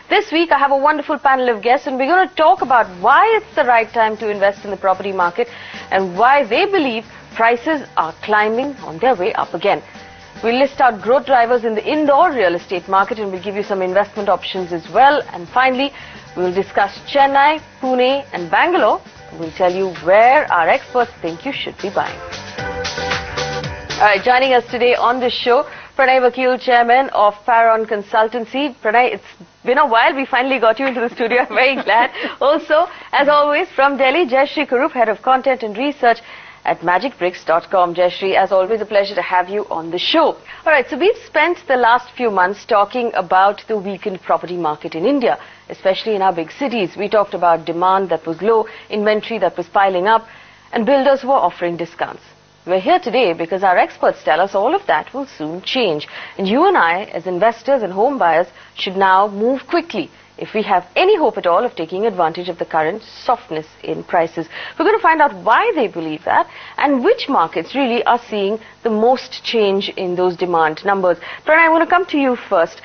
This week I have a wonderful panel of guests and we're going to talk about why it's the right time to invest in the property market and why they believe prices are climbing on their way up again. We'll list out growth drivers in the indoor real estate market and we'll give you some investment options as well. And finally, we'll discuss Chennai, Pune and Bangalore. We'll tell you where our experts think you should be buying. All right, joining us today on the show, Pranay Vakil, Chairman of Faron Consultancy. Pranay, it's been a while. We finally got you into the studio. I'm very glad. Also, as always, from Delhi, Jayashree Karup, Head of Content and Research at magicbricks.com. Jayashree, as always, a pleasure to have you on the show. All right, so we've spent the last few months talking about the weakened property market in India, especially in our big cities. We talked about demand that was low, inventory that was piling up, and builders who were offering discounts. We're here today because our experts tell us all of that will soon change. And you and I, as investors and home buyers, should now move quickly if we have any hope at all of taking advantage of the current softness in prices. We're going to find out why they believe that and which markets really are seeing the most change in those demand numbers. Pranay, I want to come to you first.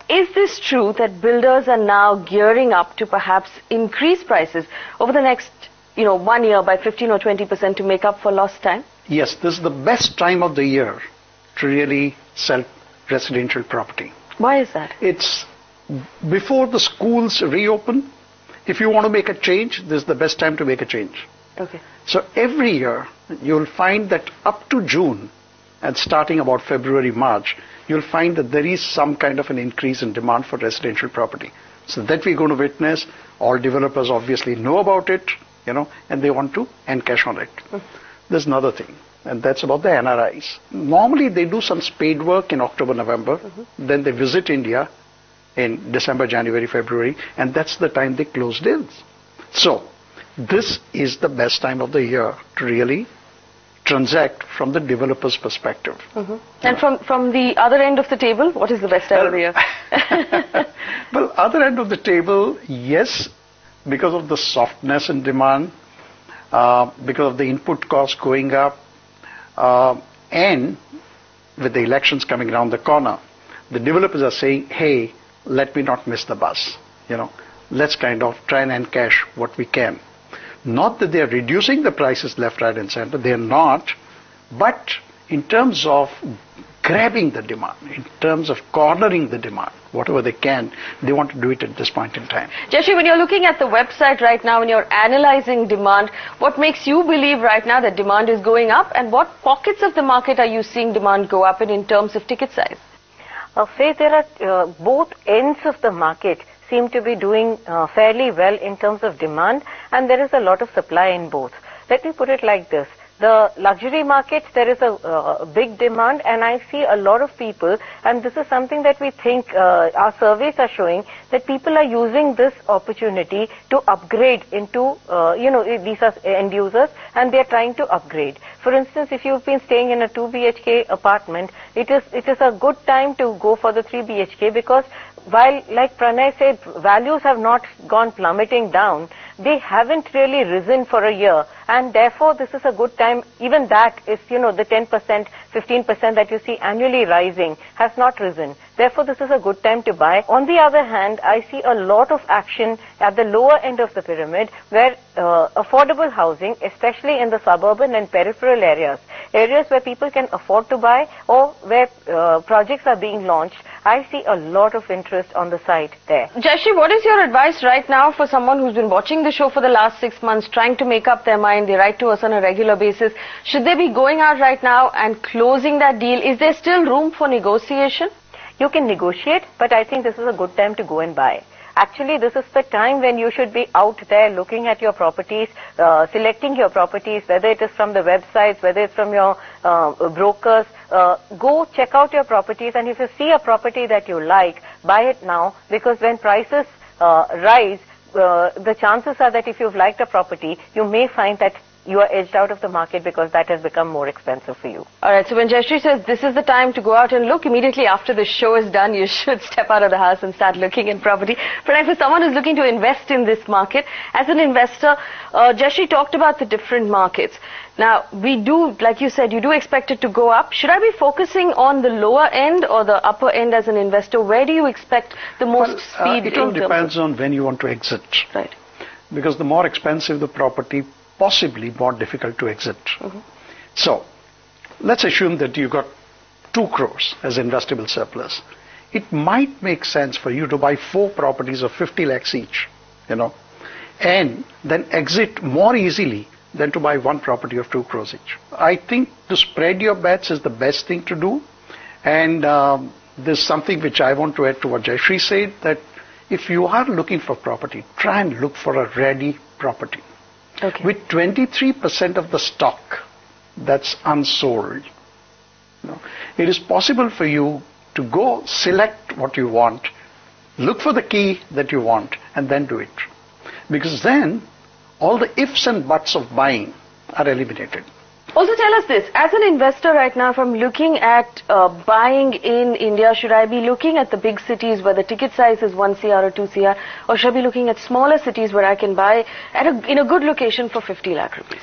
Is this true that builders are now gearing up to perhaps increase prices over the next 1 year by 15 or 20% to make up for lost time? Yes, this is the best time of the year to really sell residential property. Why is that? It's before the schools reopen. If you want to make a change, this is the best time to make a change. Okay. So every year, you'll find that up to June, and starting about February, March, you'll find that there is some kind of an increase in demand for residential property. So that we're going to witness. All developers obviously know about it, and they want to encash on it. There's another thing, and that's about the NRIs. Normally, they do some spade work in October, November. Then they visit India in December, January, February, and that's the time they close deals. So, this is the best time of the year to really transact from the developer's perspective. And from the other end of the table, what is the best time of the year? Well, other end of the table, yes, because of the softness in demand, because of the input costs going up, and with the elections coming around the corner, the developers are saying, hey, let me not miss the bus. Let's kind of try and encash what we can. Not that they are reducing the prices left, right, and center. They are not. But in terms of grabbing the demand, in terms of cornering the demand, whatever they can, they want to do it at this point in time. Jayashree, when you're looking at the website right now and you're analyzing demand, what makes you believe right now that demand is going up, and what pockets of the market are you seeing demand go up in terms of ticket size? Faith, there are both ends of the market seem to be doing fairly well in terms of demand, and there is a lot of supply in both. Let me put it like this. The luxury markets, there is a big demand, and I see a lot of people, and this is something that we think our surveys are showing, that people are using this opportunity to upgrade into, these are end users, and they are trying to upgrade. For instance, if you've been staying in a 2 BHK apartment, it is a good time to go for the 3 BHK because while, like Pranay said, values have not gone plummeting down, they haven't really risen for a year, and therefore this is a good time. Even that is, the 10%, 15% that you see annually rising has not risen. Therefore, this is a good time to buy. On the other hand, I see a lot of action at the lower end of the pyramid where affordable housing, especially in the suburban and peripheral areas where people can afford to buy or where projects are being launched, I see a lot of interest on the site there. Jayashree, what is your advice right now for someone who's been watching the show for the last 6 months, trying to make up their mind? They write to us on a regular basis. Should they be going out right now and closing that deal? Is there still room for negotiation? You can negotiate, but I think this is a good time to go and buy. Actually, this is the time when you should be out there looking at your properties, selecting your properties, whether it is from the websites, whether it's from your brokers. Go check out your properties, and if you see a property that you like, buy it now, because when prices rise, the chances are that if you've liked a property, you may find that you are edged out of the market because that has become more expensive for you. All right, so when Jayashree says this is the time to go out and look, immediately after the show is done, you should step out of the house and start looking at property. Pranay, for someone who's looking to invest in this market, as an investor, Jayashree talked about the different markets. Now, we do, like you said, you do expect it to go up. Should I be focusing on the lower end or the upper end as an investor? Where do you expect the most speed? It all depends on when you want to exit. Right. Because the more expensive the property, possibly more difficult to exit. So, let's assume that you got 2 crores as investable surplus. It might make sense for you to buy 4 properties of 50 lakhs each, and then exit more easily than to buy 1 property of 2 crores each. I think to spread your bets is the best thing to do. And there's something which I want to add to what Jayashree said, that if you are looking for property, try and look for a ready property. Okay. With 23% of the stock that's unsold, it is possible for you to go select what you want, look for the key that you want, and then do it. Because then all the ifs and buts of buying are eliminated. Also tell us this, as an investor right now, if I'm looking at buying in India, should I be looking at the big cities where the ticket size is 1 CR or 2 CR, or should I be looking at smaller cities where I can buy in a good location for 50 lakh rupees?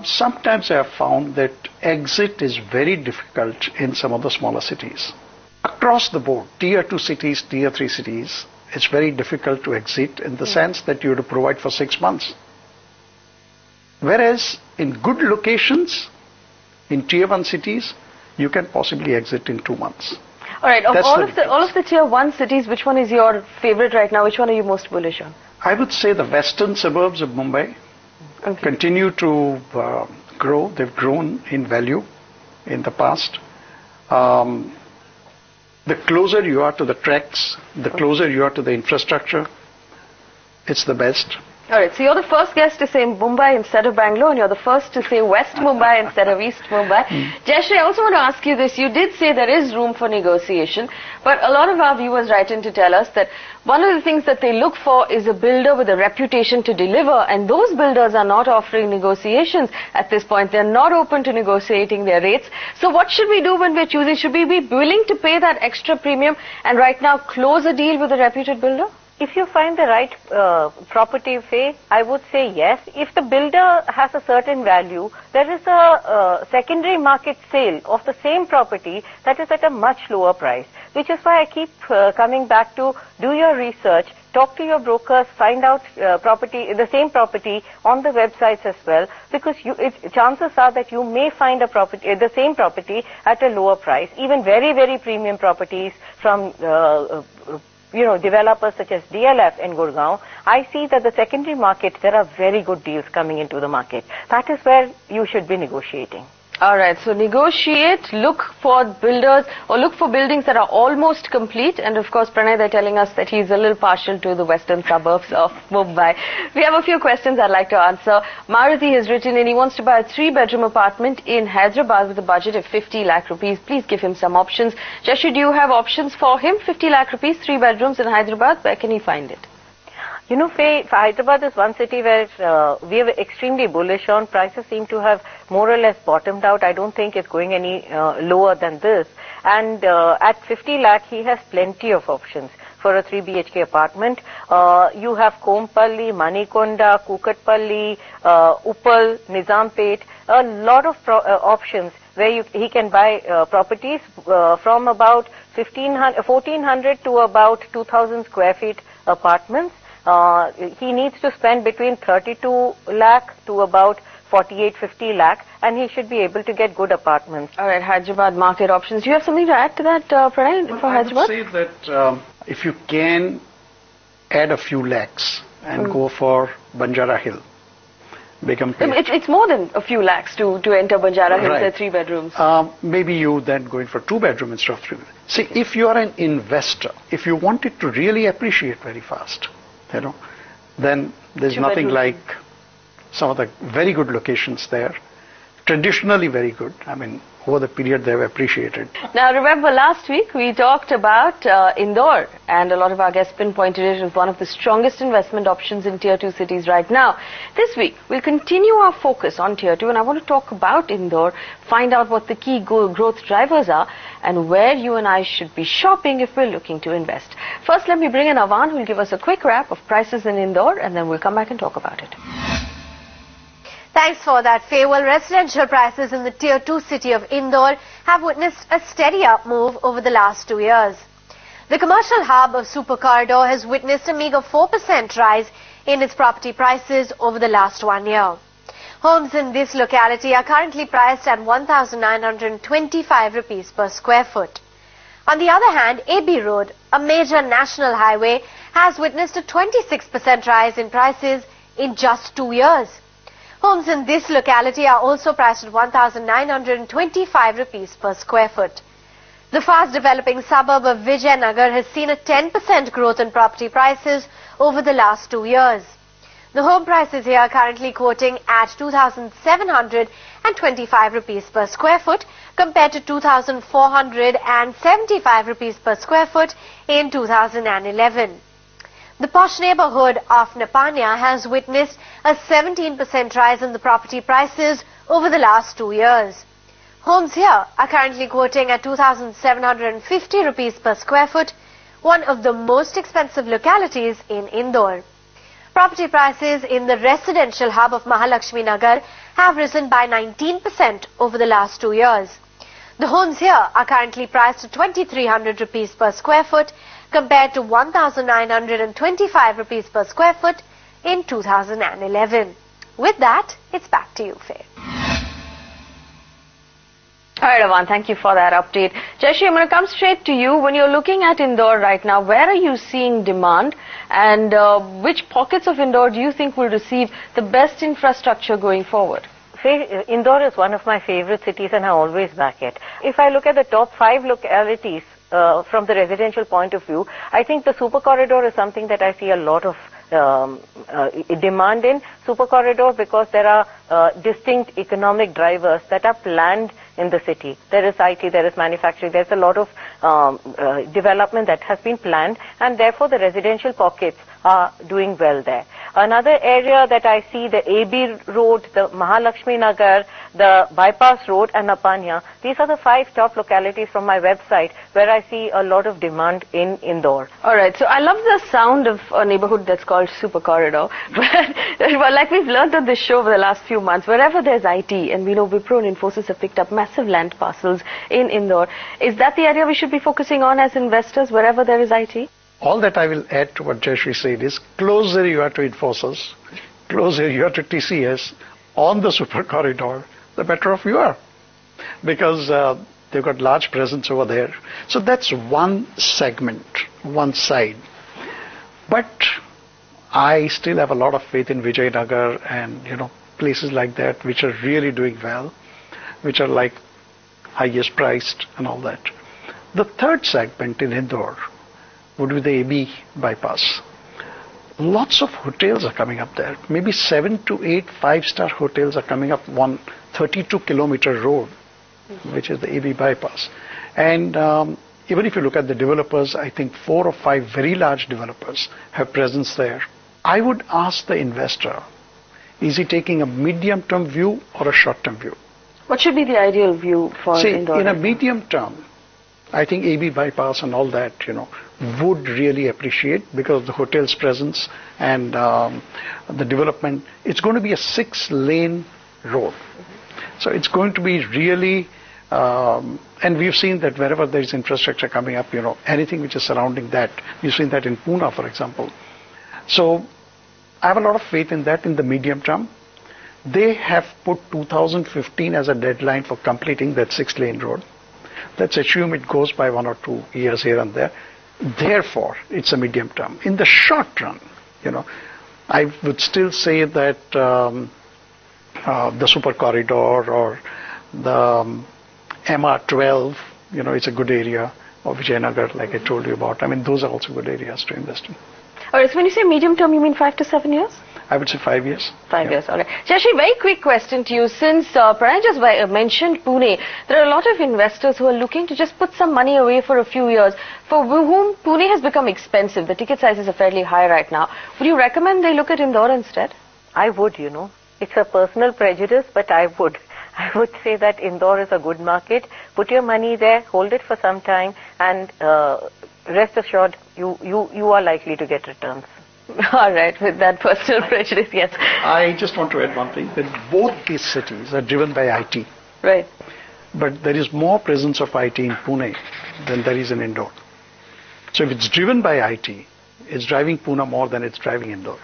Sometimes I have found that exit is very difficult in some of the smaller cities. Across the board, tier 2 cities, tier 3 cities, it's very difficult to exit in the sense that you have to provide for 6 months. Whereas in good locations, in tier 1 cities, you can possibly exit in 2 months. All right, of all of the tier 1 cities, which one is your favorite right now? Which one are you most bullish on? I would say the western suburbs of Mumbai continue to grow. They've grown in value in the past. The closer you are to the tracks, the closer you are to the infrastructure, it's the best. All right, so you're the first guest to say Mumbai instead of Bangalore, and you're the first to say West Mumbai instead of East Mumbai. Jayashree, I also want to ask you this. You did say there is room for negotiation, but a lot of our viewers write in to tell us that one of the things that they look for is a builder with a reputation to deliver, and those builders are not offering negotiations at this point. They're not open to negotiating their rates. So what should we do when we're choosing? Should we be willing to pay that extra premium and right now close a deal with a reputed builder? If you find the right property, Faye, I would say yes. If the builder has a certain value, there is a secondary market sale of the same property that is at a much lower price, which is why I keep coming back to do your research, talk to your brokers, find out the same property on the websites as well, because chances are that you may find the same property at a lower price, even very, very premium properties from developers such as DLF in Gurgaon. I see that the secondary market, there are very good deals coming into the market. That is where you should be negotiating. All right, so negotiate, look for builders or look for buildings that are almost complete. And of course, Pranay, they're telling us that he's a little partial to the western suburbs of Mumbai. We have a few questions I'd like to answer. Maruti has written in, he wants to buy a 3-bedroom apartment in Hyderabad with a budget of 50 lakh rupees. Please give him some options. Jayashree, do you have options for him? 50 lakh rupees, 3 bedrooms in Hyderabad. Where can he find it? You know, Faye, Hyderabad is one city where we are extremely bullish on. Prices seem to have more or less bottomed out. I don't think it's going any lower than this. And at 50 lakh, he has plenty of options for a 3 BHK apartment. You have Kompalli, Manikonda, Kukatpalli, Uppal, Nizampet, a lot of options where he can buy properties from about 1,400 to about 2,000 square feet apartments. He needs to spend between 32 lakh to about 48-50 lakh, and he should be able to get good apartments. All right, Hyderabad market options. Do you have something to add to that, Pranay, for Hyderabad? I would say that if you can add a few lakhs and go for Banjara Hill, it's more than a few lakhs to enter Banjara Hills at 3 bedrooms. Maybe you then going for 2 bedroom instead of 3. See, if you are an investor, if you want it to really appreciate very fast, then there's nothing like some of the very good locations there, traditionally very good. I mean, over the period they have appreciated. Now remember, last week we talked about Indore, and a lot of our guests pinpointed it as one of the strongest investment options in Tier 2 cities right now. This week we'll continue our focus on Tier 2, and I want to talk about Indore, find out what the key growth drivers are and where you and I should be shopping if we're looking to invest. First, let me bring in Avan, who will give us a quick wrap of prices in Indore, and then we'll come back and talk about it. Thanks for that, Faye. Well, residential prices in the Tier 2 city of Indore have witnessed a steady up move over the last 2 years. The commercial hub of Super Corridor has witnessed a meager 4% rise in its property prices over the last 1 year. Homes in this locality are currently priced at 1,925 rupees per square foot. On the other hand, AB Road, a major national highway, has witnessed a 26% rise in prices in just 2 years. Homes in this locality are also priced at 1,925 rupees per square foot. The fast developing suburb of Vijayanagar has seen a 10% growth in property prices over the last 2 years. The home prices here are currently quoting at 2,725 rupees per square foot compared to 2,475 rupees per square foot in 2011. The posh neighborhood of Nepanya has witnessed a 17% rise in the property prices over the last 2 years. Homes here are currently quoting at 2,750 rupees per square foot, one of the most expensive localities in Indore. Property prices in the residential hub of Mahalakshmi Nagar have risen by 19% over the last 2 years. The homes here are currently priced at 2,300 rupees per square foot compared to 1,925 rupees per square foot in 2011. With that, it's back to you, Faye. All right, Avan, thank you for that update. Jashi, I'm going to come straight to you. When you're looking at Indore right now, where are you seeing demand, and which pockets of Indore do you think will receive the best infrastructure going forward? Indore is one of my favorite cities and I always back it. If I look at the top 5 localities from the residential point of view, I think the Super Corridor is something that I see a lot of demand in. Super Corridor because there are distinct economic drivers that are planned in the city. There is IT, there is manufacturing, there's a lot of development that has been planned, and therefore the residential pockets are doing well there. Another area that I see, the AB Road, the Mahalakshmi Nagar, the Bypass Road and Nepanya, these are the 5 top localities from my website where I see a lot of demand in Indore. Alright, so I love the sound of a neighborhood that's called Super Corridor. Well, like we've learned on this show over the last few months, wherever there's IT, and we know Wipro and Infosys have picked up massive land parcels in Indore, is that the area we should be focusing on as investors, wherever there is IT? All that I will add to what Jayashree said is, closer you are to Infosys, closer you are to TCS, on the Super Corridor, the better off you are. Because they've got large presence over there. So that's one segment, one side. But I still have a lot of faith in Vijayanagar and, places like that which are really doing well, which are like highest priced and all that. The third segment in Indore would be the AB bypass. Lots of hotels are coming up there. Maybe 7 to 8 5-star hotels are coming up one 32-kilometer road, which is the AB bypass. And even if you look at the developers, I think 4 or 5 very large developers have presence there. I would ask the investor, is he taking a medium-term view or a short-term view? What should be the ideal view for Indore? In a medium term, I think AB bypass and all that, would really appreciate because of the hotel's presence and the development. It's going to be a 6-lane road. So it's going to be really, and we've seen that wherever there's infrastructure coming up, anything which is surrounding that. We've seen that in Pune, for example. So I have a lot of faith in that in the medium term. They have put 2015 as a deadline for completing that 6-lane road. Let's assume it goes by 1 or 2 years here and there. Therefore, it's a medium term. In the short run, I would still say that the Super Corridor or the MR12, it's a good area, or Vijayanagar, like I told you about. I mean, those are also good areas to invest in. Alright, so when you say medium term, you mean 5 to 7 years? I would say 5 years. 5 years, all right. Jayashree, very quick question to you. Since Pranay just mentioned Pune, there are a lot of investors who are looking to just put some money away for a few years, for whom Pune has become expensive. The ticket sizes are fairly high right now. Would you recommend they look at Indore instead? I would, you know. It's a personal prejudice, but I would. I would say that Indore is a good market. Put your money there, hold it for some time, and rest assured, you are likely to get returns. All right, with that personal prejudice, yes. I just want to add one thing, that both these cities are driven by IT. Right. But there is more presence of IT in Pune than there is in Indore. So if it's driven by IT, it's driving Pune more than it's driving Indore.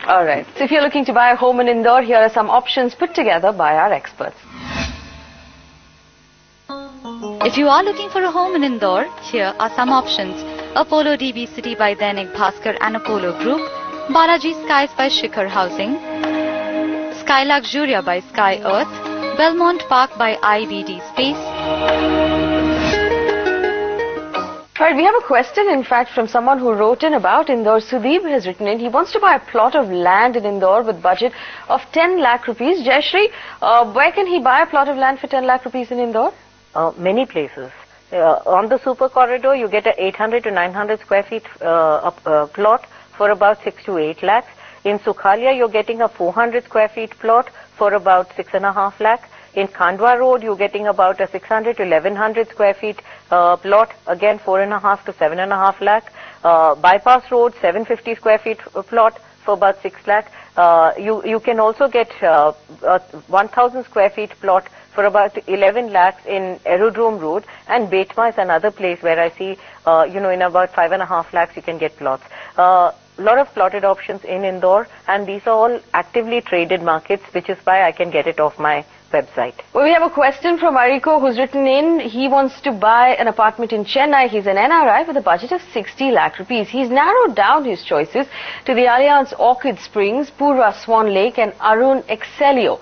All right. So if you're looking to buy a home in Indore, here are some options put together by our experts. If you are looking for a home in Indore, here are some options. Apollo DB City by Dainik Bhaskar and Apollo Group, Balaji Skies by Shikhar Housing, Sky Luxuria by Sky Earth, Belmont Park by IBD Space. Right, we have a question, in fact, from someone who wrote in about Indore. Sudeep has written in. He wants to buy a plot of land in Indore with budget of 10 lakh rupees. Jayashree, where can he buy a plot of land for 10 lakh rupees in Indore? Many places. On the super corridor, you get a 800 to 900 square feet plot for about 6 to 8 lakhs. In Sukhalia, you're getting a 400 square feet plot for about 6.5 lakh. In Khandwa Road, you're getting about a 600 to 1100 square feet plot, again 4.5 to 7.5 lakh. Bypass Road, 750 square feet plot for about 6 lakh. You can also get a 1000 square feet plot for about 11 lakhs in Aerodrome Road, and Betma is another place where I see, in about 5.5 lakhs you can get plots. Lot of plotted options in Indore, and these are all actively traded markets, which is why I can get it off my website. Well, we have a question from Ariko who's written in. He wants to buy an apartment in Chennai. He's an NRI with a budget of 60 lakh rupees. He's narrowed down his choices to the Allianz Orchid Springs, Purva Swan Lake and Arun Excelio.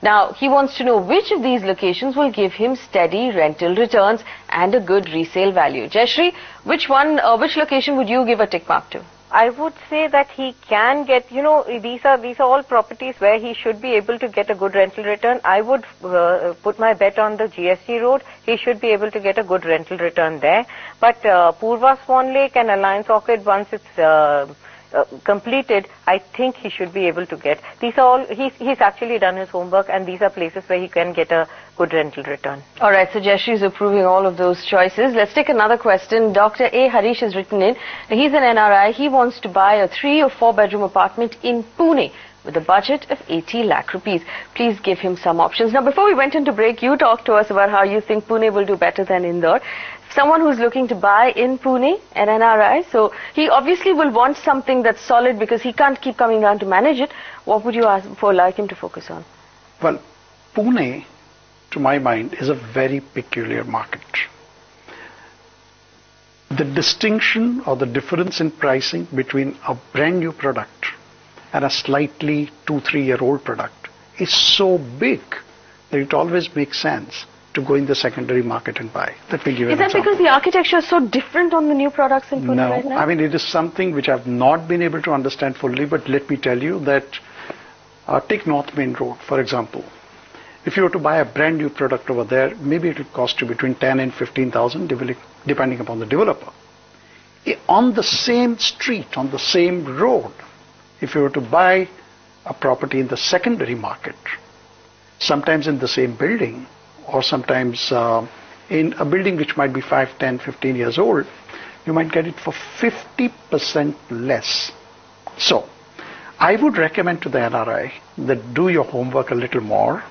Now, he wants to know which of these locations will give him steady rental returns and a good resale value. Jayashree, which location would you give a tick mark to? I would say that he can get, these are all properties where he should be able to get a good rental return. I would put my bet on the GST Road. He should be able to get a good rental return there. But Purva Swan Lake and Alliance Orchid, once it's completed, I think he should be able to get. These are all, he's actually done his homework, and these are places where he can get a good rental return. All right, so Jayashree is approving all of those choices. Let's take another question. Dr. A. Harish has written in. He's an NRI. He wants to buy a 3 or 4 bedroom apartment in Pune with a budget of 80 lakh rupees. Please give him some options. Now, before we went into break, you talked to us about how you think Pune will do better than Indore. Someone who's looking to buy in Pune, an NRI, so he obviously will want something that's solid because he can't keep coming down to manage it. What would you like him to focus on? Well, Pune, to my mind, is a very peculiar market. The distinction or the difference in pricing between a brand new product and a slightly 2-3-year-old product is so big that it always makes sense to go in the secondary market and buy. Let me give you an example. Is that because the architecture is so different on the new products in Pune right now? I mean, it is something which I've not been able to understand fully, but let me tell you that take North Main Road, for example. If you were to buy a brand new product over there, maybe it would cost you between 10 and 15,000, depending upon the developer. On the same street, on the same road, if you were to buy a property in the secondary market, sometimes in the same building, or sometimes in a building which might be 5, 10, 15 years old, you might get it for 50% less. So, I would recommend to the NRI that do your homework a little more.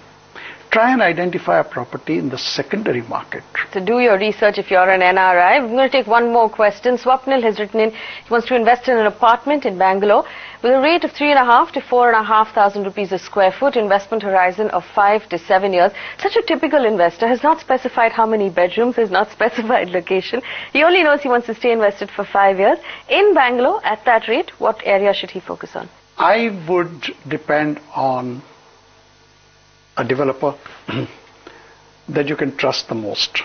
Try and identify a property in the secondary market. So do your research if you're an NRI. I'm going to take one more question. Swapnil has written in. He wants to invest in an apartment in Bangalore with a rate of 3,500 to 4,500 rupees a square foot, investment horizon of 5 to 7 years. Such a typical investor has not specified how many bedrooms, has not specified location. He only knows he wants to stay invested for 5 years. In Bangalore, at that rate, what area should he focus on? I would depend on a developer that you can trust the most.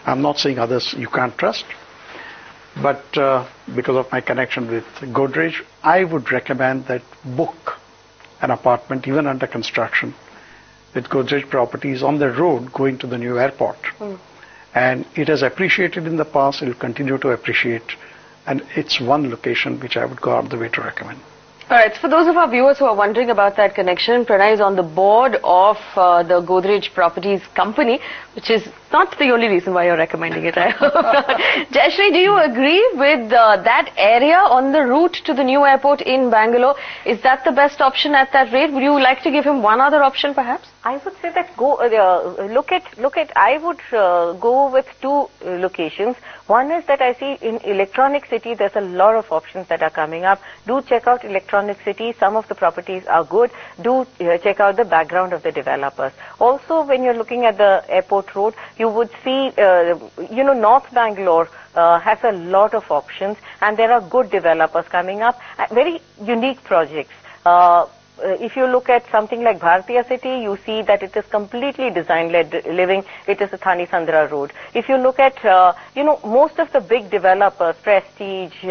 I'm not saying others you can't trust, but because of my connection with Godrej, I would recommend that book an apartment even under construction with Godrej Properties on the road going to the new airport. And it has appreciated in the past, it will continue to appreciate, and it's one location which I would go out of the way to recommend. Alright, so for those of our viewers who are wondering about that connection, Pranay is on the board of the Godrej Properties company, which is not the only reason why you're recommending it, I hope not. Jayashree, do you agree with that area on the route to the new airport in Bangalore? Is that the best option at that rate? Would you like to give him one other option perhaps? I would say that I would go with two locations. One is that I see in Electronic City there's a lot of options that are coming up. Do check out Electronic City. Some of the properties are good. Do check out the background of the developers. Also, when you're looking at the airport road, you would see, North Bangalore has a lot of options, and there are good developers coming up, very unique projects. If you look at something like Bharatiya City, you see that it is completely design-led living. It is a Thani Sandra road. If you look at, most of the big developers, Prestige,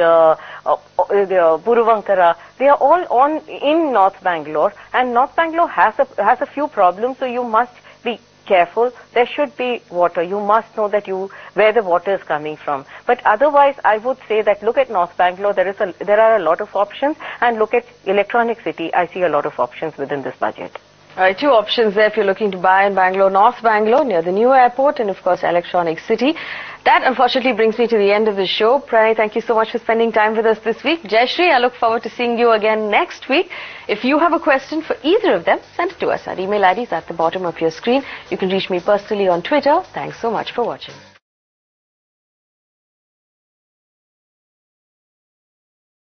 Puruvankara, they are all in North Bangalore, and North Bangalore has a few problems, so you must be careful. There should be water. You must know that where the water is coming from. But otherwise, I would say that look at North Bangalore. There are a lot of options, and look at Electronic City. I see a lot of options within this budget. Alright, two options there if you're looking to buy in Bangalore, North Bangalore near the new airport, and of course Electronic City. That unfortunately brings me to the end of the show. Pranay, thank you so much for spending time with us this week. Jayashree, I look forward to seeing you again next week. If you have a question for either of them, send it to us. Our email ID is at the bottom of your screen. You can reach me personally on Twitter. Thanks so much for watching.